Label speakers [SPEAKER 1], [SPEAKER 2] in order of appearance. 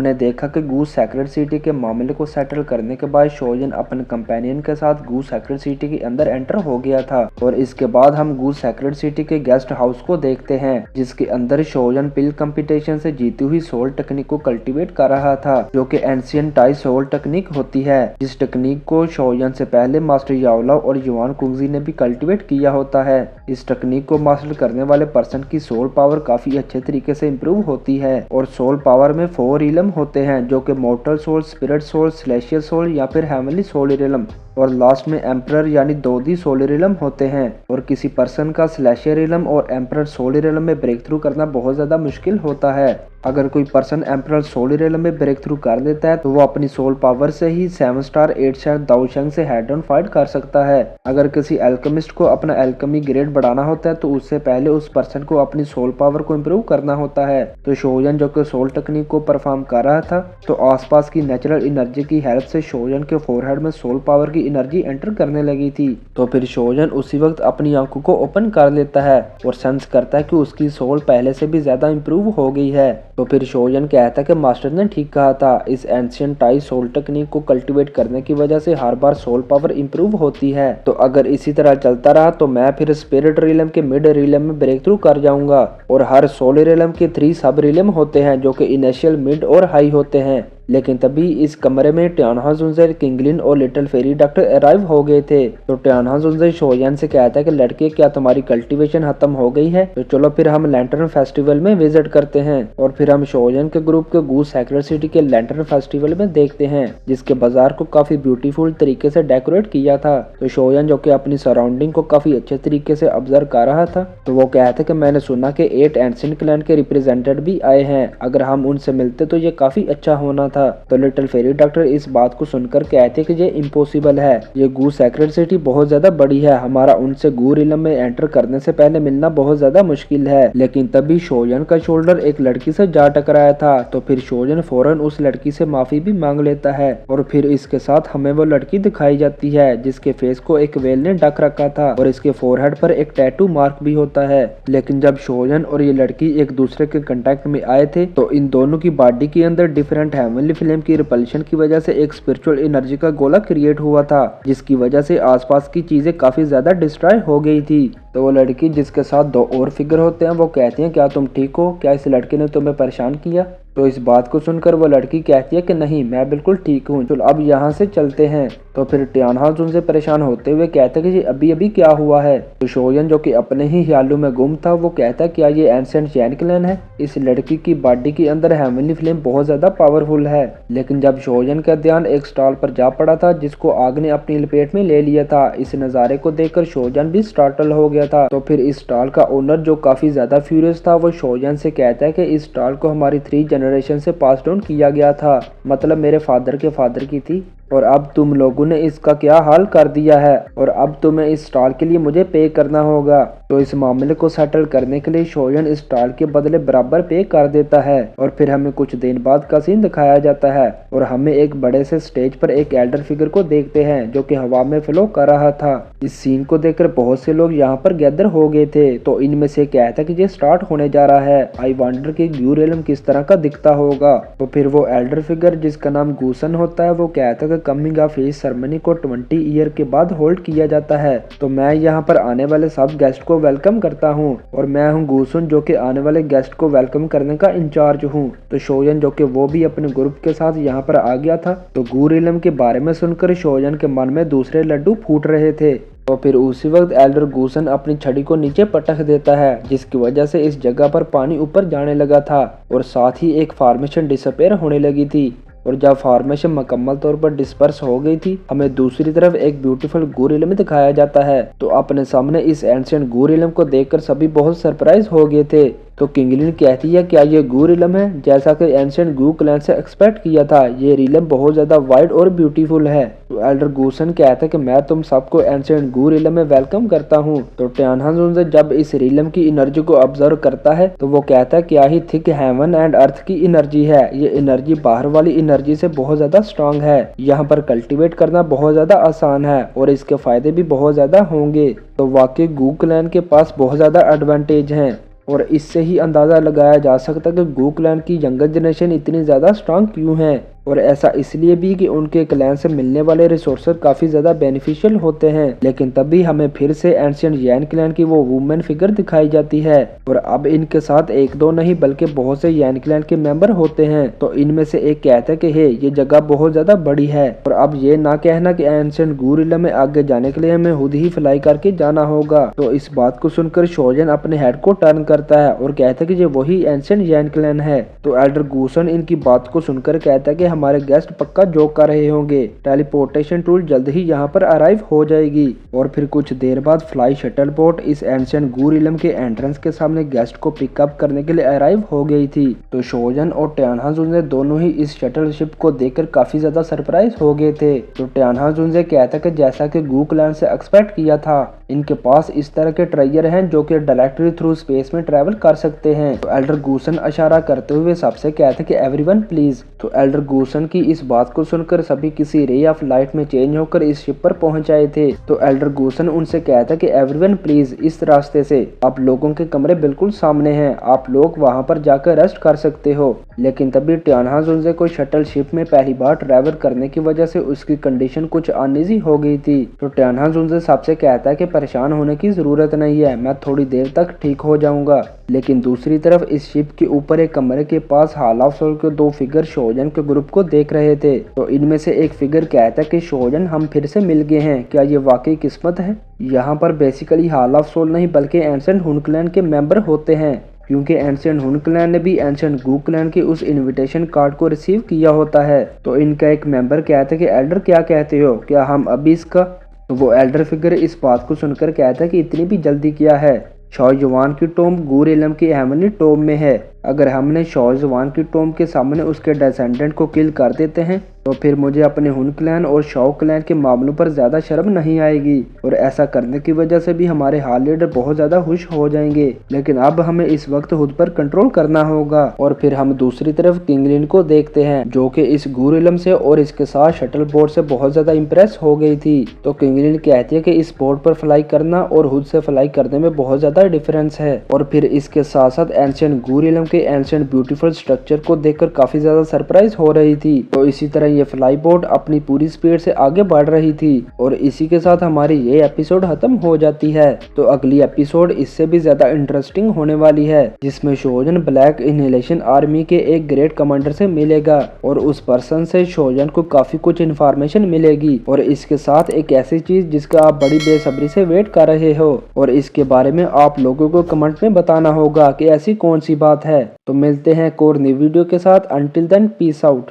[SPEAKER 1] हमने देखा कि गू सेक्रेड सिटी के मामले को सेटल करने के बाद शोजन अपने कंपेनियन के साथ गू सेक्रेड सिटी के अंदर एंटर हो गया था और इसके बाद हम गू सेक्रेड सिटी के गेस्ट हाउस को देखते हैं जिसके अंदर शोजन पिल कंपटीशन से जीती हुई सोल टेक्निक को कल्टीवेट कर रहा था, जो कि एंशियंट टाई सोल टेक्निक होती है। जिस टेक्निक को शोजन से पहले मास्टर याओलाओ और युआन कुंगजी ने भी कल्टीवेट किया होता है। इस टेक्निक को मास्टर करने वाले पर्सन की सोल पावर काफी अच्छे तरीके से इम्प्रूव होती है और सोल पावर में 4 रिलम होते हैं, जो कि mortal soul, spirit soul, celestial soul या फिर हेवनली सोल रिलम और लास्ट में एम्परर यानी दोदी सोल रिलम होते हैं। और किसी पर्सन का सेलेस्टियल रिलम और एम्परर सोल रिलम में ब्रेक थ्रू करना बहुत ज्यादा मुश्किल होता है। अगर कोई पर्सन एम्परर सोल रिलम में ब्रेक थ्रू कर देता है तो वो अपनी सोल पावर से ही 7 स्टार 8 स्टार दाओशेंग से हेड ऑन फाइट कर सकता है। अगर किसी एल्केमिस्ट को अपना एल्केमी ग्रेड बढ़ाना होता है तो उससे पहले उस पर्सन को अपनी सोल पावर को इम्प्रूव करना होता है। तो शोजन जो कि सोल टेक्निक को परफॉर्म कर रहा था तो आसपास की नेचुरल एनर्जी की हेल्प से शोजन के फोरहेड में सोल पावर की एनर्जी एंटर करने लगी थी। तो फिर शोजन उसी वक्त अपनी आंखों को ओपन कर लेता है और सेंस करता है कि उसकी सोल पहले से भी ज्यादा इम्प्रूव हो गई है। तो फिर शोजन कहता है कि मास्टर ने ठीक कहा था, इस एंशियंट टाई सोल टेक्निक को कल्टीवेट करने की वजह से हर बार सोल पावर इम्प्रूव होती है। तो अगर इसी तरह चलता रहा तो मैं फिर स्पिरिट रिलम के मिड रिलम में ब्रेक थ्रू कर जाऊंगा। और हर सोल रिलम के 3 सब रिलम होते हैं जो कि इनिशियल, मिड और हाई होते हैं। लेकिन तभी इस कमरे में ट्यानहा जुनजे, किंगलिन और लिटिल फेरी डॉक्टर अराइव हो गए थे। तो ट्यानहा जुनजे शोजन से कहता है कि लड़के क्या तुम्हारी कल्टीवेशन खत्म हो गई है, तो चलो फिर हम लैंटर्न फेस्टिवल में विजिट करते हैं। और फिर हम शोजन के ग्रुप के गू सेक्रेड सिटी के लैंटर्न फेस्टिवल में देखते हैं जिसके बाजार को काफी ब्यूटीफुल तरीके से डेकोरेट किया था। तो शोजन जो कि अपनी सराउंडिंग को काफी अच्छे तरीके से ऑब्जर्व कर रहा था तो वो कहता है कि मैंने सुना कि 8 एंशिएंट क्लैन के रिप्रेजेंटेड भी आए हैं, अगर हम उनसे मिलते तो ये काफी अच्छा होना था। तो लिटिल फेरी डॉक्टर इस बात को सुनकर कहते कि ये इम्पॉसिबल है, ये गू सेक्रेड सिटी बहुत ज्यादा बड़ी है, हमारा उनसे गू रिलम में एंटर करने से पहले मिलना बहुत ज्यादा मुश्किल है। लेकिन तभी शोजन का शोल्डर एक लड़की से जा टकराया था। तो फिर शोजन फौरन उस लड़की से माफी भी मांग लेता है और फिर इसके साथ हमें वो लड़की दिखाई जाती है जिसके फेस को एक वेल ने ढक रखा था और इसके फोरहेड पर एक टैटू मार्क भी होता है। लेकिन जब शोजन और ये लड़की एक दूसरे के कांटेक्ट में आए थे तो इन दोनों की बॉडी के अंदर डिफरेंट हेवनली फ्लेम की रिपल्शन की वजह से एक स्पिरिचुअल एनर्जी का गोला क्रिएट हुआ था जिसकी वजह से आसपास की चीजें काफी ज्यादा डिस्ट्रॉय हो गई थी। तो वो लड़की जिसके साथ 2 और फिगर होते हैं वो कहती हैं क्या तुम ठीक हो, क्या इस लड़के ने तुम्हें परेशान किया। तो इस बात को सुनकर वो लड़की कहती है कि नहीं, मैं बिल्कुल ठीक हूँ, चलो अब यहाँ से चलते हैं। तो फिर ट्यानहा उनसे परेशान होते हुए कहता है कि ये अभी अभी क्या हुआ है। तो शोजन जो कि अपने ही ख्यालों में गुम था वो कहता है क्या ये एंशिएंट चैन क्लैन है। इस लड़की की बॉडी के अंदर हेवनली फ्लेम बहुत ज्यादा पावरफुल है। लेकिन जब शोजन का ध्यान एक स्टॉल पर जा पड़ा था जिसको आग ने अपनी लपेट में ले लिया था, इस नज़ारे को देखकर शोजन भी स्टार्टल हो गया था। तो फिर इस स्टॉल का ओनर जो काफी ज्यादा फ्यूरियस था वो शोजन से कहता है कि इस स्टॉल को हमारी 3 जनरेशन से पास डाउन किया गया था, मतलब मेरे फादर के फादर की थी, और अब तुम लोगों ने इसका क्या हाल कर दिया है और अब तुम्हें इस स्टॉल के लिए मुझे पे करना होगा। तो इस मामले को सेटल करने के लिए शोजन इस स्टॉल के बदले बराबर पे कर देता है। और फिर हमें कुछ दिन बाद का सीन दिखाया जाता है और हमें एक बड़े से स्टेज पर एक एल्डर फिगर को देखते हैं जो कि हवा में फ्लो कर रहा था। इस सीन को देखकर बहुत से लोग यहाँ पर गैदर हो गए थे। तो इनमें से कहता कि ये स्टार्ट होने जा रहा है, आई वंडर कि गू रिलम किस तरह का दिखता होगा। तो फिर वो एल्डर फिगर जिसका नाम गूसन होता है वो कहता है कमिंग ऑफ एज सेरेमनी को 20 ईयर के बाद होल्ड किया जाता है। तो मैं यहाँ पर आने वाले सब गेस्ट को वेलकम करता हूँ और मैं हूँ गूसन जो कि आने वाले गेस्ट को वेलकम करने का इंचार्ज हूँ। तो शोजन जो कि वो भी अपने ग्रुप के साथ यहाँ पर आ गया था। तो गू रिलम के बारे में सुनकर शोजन के मन में दूसरे लड्डू फूट रहे थे। तो फिर उसी वक्त एल्डर गूसन अपनी छड़ी को नीचे पटक देता है जिसकी वजह से इस जगह पर पानी ऊपर जाने लगा था और साथ ही एक फॉर्मेशन डिसअपेयर होने लगी थी। और जब फॉर्मेशन मुकम्मल तौर पर डिस्पर्स हो गई थी हमें दूसरी तरफ एक ब्यूटीफुल गू रिलम दिखाया जाता है। तो अपने सामने इस एंशिएंट गू रिलम को देखकर सभी बहुत सरप्राइज हो गए थे। तो किंगलिन कहती है क्या ये गू रिलम है, जैसा कि एंशिएंट गू क्लैन से एक्सपेक्ट किया था, ये रिलम बहुत ज्यादा वाइड और ब्यूटीफुल है। तो एल्डर गूसन कहता है कि मैं तुम सबको एंशिएंट गू रिलम में वेलकम करता हूँ। तो ट्यानहा जुनजे जब इस रिलम की एनर्जी को ऑब्जर्व करता है तो वो कहता है क्या ही थिक हेवन एंड अर्थ की एनर्जी है, ये एनर्जी बाहर वाली एनर्जी से बहुत ज्यादा स्ट्रांग है, यहाँ पर कल्टीवेट करना बहुत ज्यादा आसान है और इसके फायदे भी बहुत ज्यादा होंगे। तो वाकई गू क्लैन के पास बहुत ज्यादा एडवांटेज हैं और इससे ही अंदाजा लगाया जा सकता है कि गू क्लैन की यंगर जनरेशन इतनी ज्यादा स्ट्रांग क्यों है। और ऐसा इसलिए भी कि उनके क्लैन से मिलने वाले रिसोर्सेज काफी ज्यादा बेनिफिशियल होते हैं। लेकिन तभी हमें फिर से एंशिएंट यैन क्लैन की वो वुमेन फिगर दिखाई जाती है और अब इनके साथ एक दो नहीं बल्कि बहुत से यैन क्लैन के मेंबर होते हैं। तो इनमें से एक कहता है कि हे ये जगह बहुत ज्यादा बड़ी है और अब ये ना कहना कि एंशिएंट गू रिलम में आगे जाने के लिए हमें खुद ही फ्लाई करके जाना होगा। तो इस बात को सुनकर शोजन अपने हेड को टर्न करता है और कहता है कि ये वही एंशिएंट यैन क्लैन है। तो एल्डर गूसन इनकी बात को सुनकर कहता है कि हमारे गेस्ट पक्का जोक कर रहे होंगे, टेलीपोर्टेशन टूल जल्द ही यहाँ पर अराइव हो जाएगी। और फिर कुछ देर बाद फ्लाई शटल बोट इस एंशिएंट गू रिलम के एंट्रेंस के सामने गेस्ट को पिकअप करने के लिए अराइव हो गई थी। तो शोजन और ट्यानहाजुंजे दोनों ही इस शटल शिप को देखकर काफी ज्यादा सरप्राइज हो गए थे। तो ट्यानहाजुंजे कहता कि जैसा कि गू क्लैन से एक्सपेक्ट किया था, इनके पास इस तरह के ट्रेजर हैं जो कि डायरेक्टली थ्रू स्पेस में ट्रैवल कर सकते हैं। तो एल्डर गूसन इशारा करते हुए सबसे कहते कि एवरीवन प्लीज। तो एल्डर गूसन की इस बात को सुनकर सभी किसी रे ऑफ लाइट में चेंज होकर इस शिप पर पहुंच आए थे। तो एल्डर गूसन उनसे कहता कि एवरीवन प्लीज इस रास्ते से, आप लोगों के कमरे बिल्कुल सामने हैं, आप लोग वहां पर जाकर रेस्ट कर सकते हो। लेकिन तभी ट्यानहाजुंजे को शटल शिप में पहली बार ट्रैवल करने की वजह से उसकी कंडीशन कुछ अनईजी हो गई थी। तो ट्यानहाजुंजे सबसे कहता है कि परेशान होने की जरूरत नहीं है, मैं थोड़ी देर तक ठीक हो जाऊंगा। लेकिन दूसरी तरफ इस शिप के ऊपर एक कमरे के पास हाल ऑफ सोल के दो फिगर शोजन के ग्रुप को देख रहे थे। तो इनमें से एक फिगर कहता है कि शोजन हम फिर से मिल गए हैं, क्या ये वाकई किस्मत है। यहाँ पर बेसिकली हाल ऑफ सोल नहीं बल्कि एंशिएंट हुन क्लैन के मेंबर होते हैं, क्योंकि एंशिएंट हुन क्लैन ने भी एंशिएंट गू क्लैन के उस इनविटेशन कार्ड को रिसीव किया होता है। तो इनका एक मेंबर कहता है कि एल्डर क्या कहते हो, क्या हम अभी इसका। तो वो एल्डर फिगर इस बात को सुनकर कहता है कि इतनी भी जल्दी क्या है, शॉजवान की टोम गू रिलम की हेवनली टोम में है। अगर हमने शॉजवान की टोम के सामने उसके डिसेंडेंट को किल कर देते हैं तो फिर मुझे अपने हुन क्लैन और शॉ क्लैन के मामलों पर ज्यादा शर्म नहीं आएगी और ऐसा करने की वजह से भी हमारे हाल लीडर बहुत ज्यादा खुश हो जाएंगे। लेकिन अब हमें इस वक्त खुद पर कंट्रोल करना होगा। और फिर हम दूसरी तरफ किंगलिन को देखते हैं जो कि इस गू रिलम से और इसके साथ शटल बोर्ड से बहुत ज्यादा इम्प्रेस हो गई थी। तो किंगलिन कहती है कि इस बोर्ड पर फ्लाई करना और खुद से फ्लाई करने में बहुत ज्यादा डिफरेंस है। और फिर इसके साथ साथ एंशिएंट गू रिलम के एंशिएंट ब्यूटीफुल स्ट्रक्चर को देखकर काफी ज्यादा सरप्राइज हो रही थी। तो इसी तरह ये फ्लाई बोट अपनी पूरी स्पीड से आगे बढ़ रही थी और इसी के साथ हमारी ये एपिसोड खत्म हो जाती है। तो अगली एपिसोड इससे भी ज्यादा इंटरेस्टिंग होने वाली है, जिसमें शोजन ब्लैक इनहेलेशन आर्मी के एक ग्रेट कमांडर से मिलेगा और उस पर्सन से शोजन को काफी कुछ इन्फॉर्मेशन मिलेगी और इसके साथ एक ऐसी चीज जिसका आप बड़ी बेसब्री से वेट कर रहे हो और इसके बारे में आप लोगों को कमेंट में बताना होगा कि ऐसी कौन सी बात है। तो मिलते हैं एक और नई वीडियो के साथ। Until then peace out.